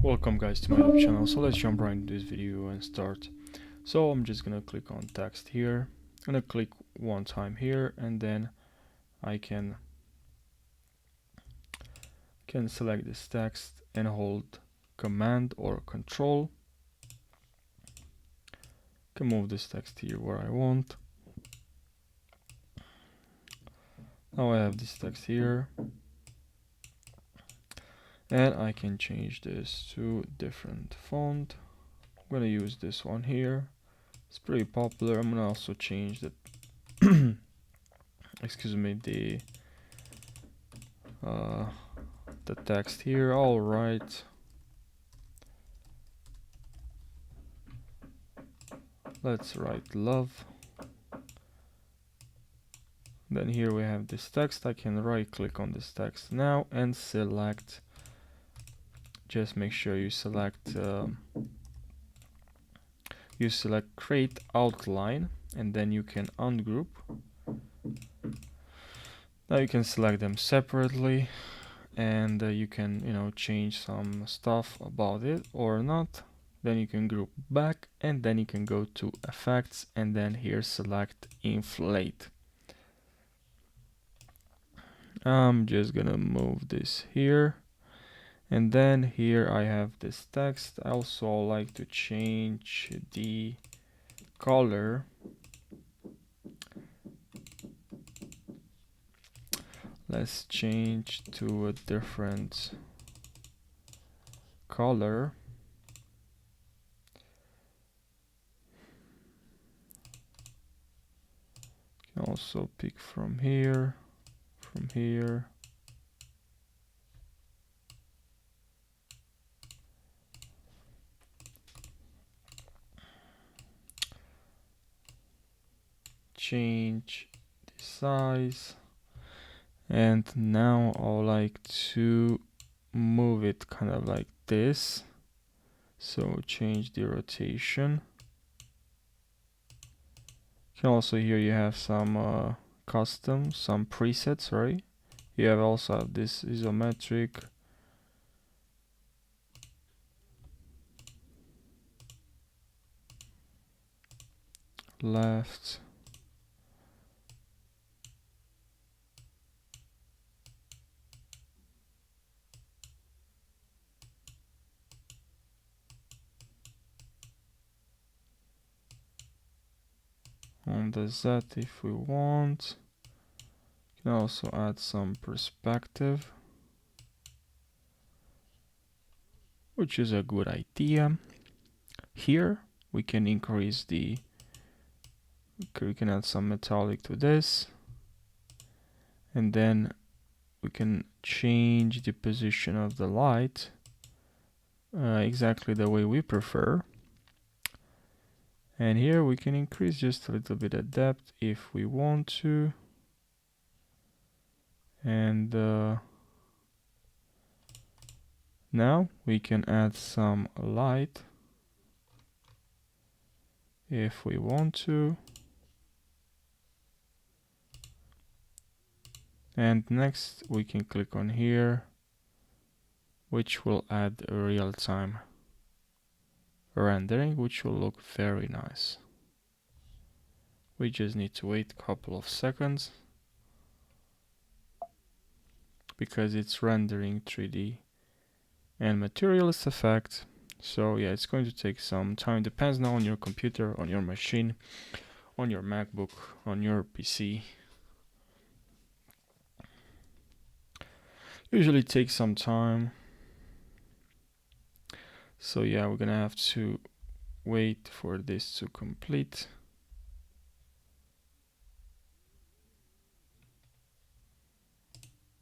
Welcome guys to my YouTube channel. So let's jump right into this video and start. So I'm just gonna click on text here. I'm gonna click one time here, and then I can select this text and hold Command or Control. Can move this text here where I want. Now I have this text here, and I can change this to different font. I'm gonna use this one here. It's pretty popular. I'm gonna also change the excuse me, the text here. All right, let's write love. Then here we have this text. I can right click on this text now and select, just make sure you select create outline, and then you can ungroup. Now you can select them separately, and you can change some stuff about it or not. Then you can group back, and then you can go to effects, and then here select inflate. I'm just gonna move this here, and then here I have this text. I also like to change the color. Let's change to a different color. You can also pick from here, from here. Change the size, and now I like to move it kind of like this. So change the rotation. You can also, here you have some custom, some presets, right? You have also have this isometric, left, on the Z if we want. You can also add some perspective, which is a good idea. Here we can increase the, we can add some metallic to this, and then we can change the position of the light exactly the way we prefer. And here we can increase just a little bit of depth if we want to. And now we can add some light if we want to. And next we can click on here, which will add a real-time rendering, which will look very nice. We just need to wait a couple of seconds because it's rendering 3D and materialist effect. So yeah, it's going to take some time. Depends now on your computer, on your machine, on your MacBook, on your PC. Usually takes some time. So yeah, we're gonna have to wait for this to complete.